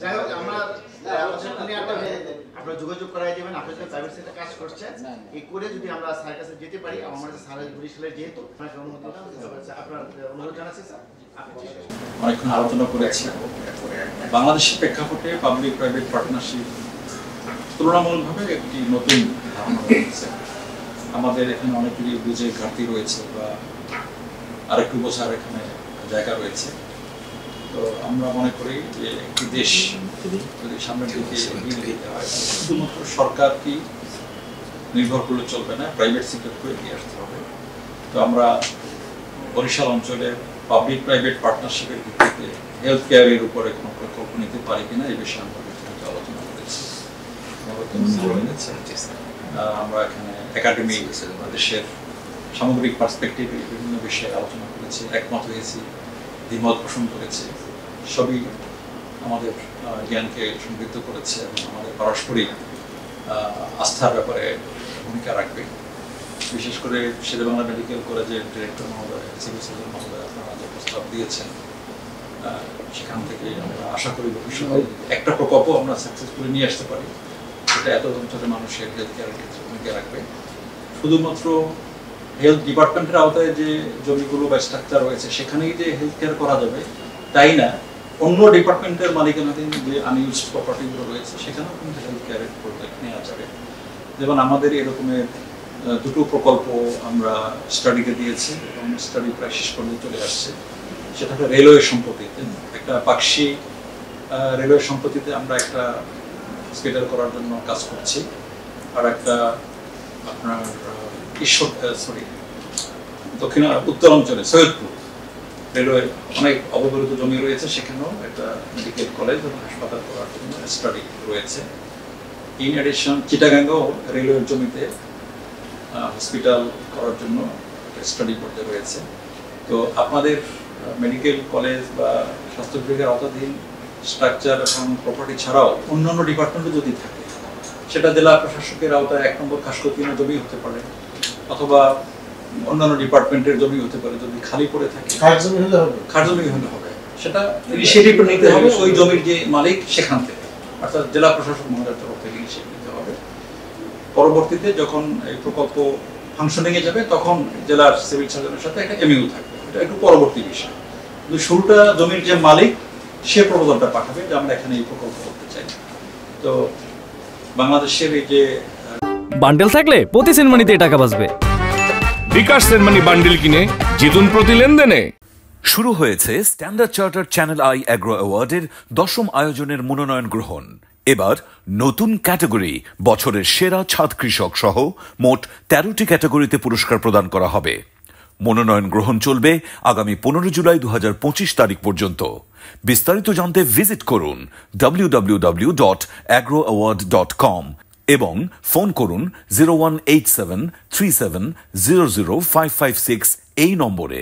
যাই হোক আমরা আপনারা যোগাযোগ করাই দেবেন। আপনার যে প্রাইভেট সেক্টর কাজ করছে এই করে যদি আমরা স্যারের কাছে যেতে পারি, আমাদের স্যারের বরিশালের যেহেতু আপনার অনুরোধ জানাচ্ছি স্যার। অনেকক্ষণ আলোচনা করেছি। বাংলাদেশের প্রেক্ষাপটে পাবলিক প্রাইভেট পার্টনারশিপ তুলনামূলকভাবে একটি নতুন ধারণা রয়েছে। আমাদের এখানে অনেকেরই বুঝে ঘাটতি রয়েছে বা আরেকটু বোঝার এখানে জায়গা রয়েছে। তো আমরা মনে করি যে একটি দেশ যদি সামনের দিকে এগিয়ে নিতে হয় শুধুমাত্র সরকারকেই নির্ভর করলে চলবে না, প্রাইভেট সেক্টরকে এগিয়ে আসতে হবে। তো আমরা বরিশাল অঞ্চলের পাবলিক প্রাইভেট পার্টনারশিপের ভিত্তিতে হেলথ কেয়ারের উপরে কোনো প্রকল্প নিতে পারি কিনা এই বিষয়ে আমরা আলোচনা করেছি। আমরা এখানে একাডেমি দেশের সামগ্রিক পার্সপেক্টিভে বিভিন্ন বিষয়ে আলোচনা করেছি, একমত হয়েছি, দ্বিমত পোষণ করেছে। সবই আমাদের জ্ঞানকে সমৃদ্ধ করেছে এবং আমাদের পারস্পরিক আস্থার ব্যাপারে ভূমিকা রাখবে। বিশেষ করে শেরেবাংলা মেডিকেল কলেজের ডিরেক্টর মহোদয়, সিভিল সার্জন মহোদয় আপনারা যে প্রস্তাব দিয়েছেন, সেখান থেকে আমরা আশা করি ভবিষ্যতে একটা প্রকল্প আমরা সাকসেসফুলি নিয়ে আসতে পারি, সেটা এত অঞ্চলের মানুষের হেলথ কেয়ারের ক্ষেত্রে ভূমিকা রাখবে। শুধুমাত্র হেলথ ডিপার্টমেন্টের আওতায় যে জমিগুলো বা স্ট্রাকচার রয়েছে সেখানেই যে হেলথ কেয়ার করা যাবে তাই না, অন্য ডিপার্টমেন্টের মালিকানাধীন যে আনইউজড প্রপার্টিগুলো রয়েছে সেখানেও কিন্তু হেলথ কেয়ারের প্রজেক্ট নেওয়া যাবে। যেমন আমাদের এরকমের দুটো প্রকল্প আমরা স্টাডিতে দিয়েছি এবং স্টাডি প্রায় শেষ পর্যন্ত চলে আসছে। সেটা হলো রেলওয়ে সম্পত্তিতে, একটা পাকশি রেলওয়ে সম্পত্তিতে আমরা একটা হসপিটাল করার জন্য কাজ করছি, আর একটা আপনার দক্ষিণ উত্তর অঞ্চলে সৈয়দপুর রেলওয়ে অনেক অবহেলিত জমি রয়েছে, সেখানেও একটা মেডিকেল কলেজ এবং হাসপাতাল করার জন্য স্টাডি রয়েছে। ইন এডিশন চিটাগাঙ্গেও রেলওয়ের জমিতে হসপিটাল করার জন্য স্টাডি করতে রয়েছে। তো আপনাদের মেডিকেল কলেজ বা স্বাস্থ্য বিভাগের আওতাধীন স্ট্রাকচার এবং প্রপার্টি ছাড়াও অন্যান্য ডিপার্টমেন্টে যদি থাকে, সেটা জেলা প্রশাসকের আওতায় 1 নম্বর খাসকতিনের জমি হতে পারে অথবা অন্যান্য ডিপার্টমেন্টের জমি হতে পারে। যদি খালি পড়ে থাকে খাস জমি হলে হবে, সেটা ইনিশিয়েটিভ নিতে হবে ওই জমির যে মালিক সেখান থেকে, অর্থাৎ জেলা প্রশাসক মহোদয়ের তরফ থেকে ইনিশিয়েটিভ নিতে হবে। পরবর্তীতে যখন এই প্রকল্প ফাংশনিং এ যাবে তখন জেলার সিভিল সার্জনের সাথে একটা এমইউ থাকবে, এটা একটু পরবর্তী বিষয়। কিন্তু শুরুটা জমির যে মালিক সে প্রপোজালটা পাঠাবে যে আমরা এখানে এই প্রকল্প করতে চাই। তো বাংলাদেশের এই যে বান্ডেল থাকলে প্রতি সেনমানিতে টাকা বাঁচবে। বিকাশ সেনমানি বান্ডেল কিনে জিতুন প্রতি লেনদেনে। শুরু হয়েছে Standard Chartered Channel I Agro অ্যাওয়ার্ডের 10ম আয়োজনের মনোনয়ন গ্রহণ। এবার নতুন ক্যাটাগরি বছরের সেরা ছাদ কৃষক সহ মোট 13টি ক্যাটাগরিতে পুরস্কার প্রদান করা হবে। মনোনয়ন গ্রহণ চলবে আগামী 15 জুলাই 2025 তারিখ পর্যন্ত। বিস্তারিত জানতে ভিজিট করুন www.agroaward.com এবং ফোন করুন 018737000556 এই নম্বরে।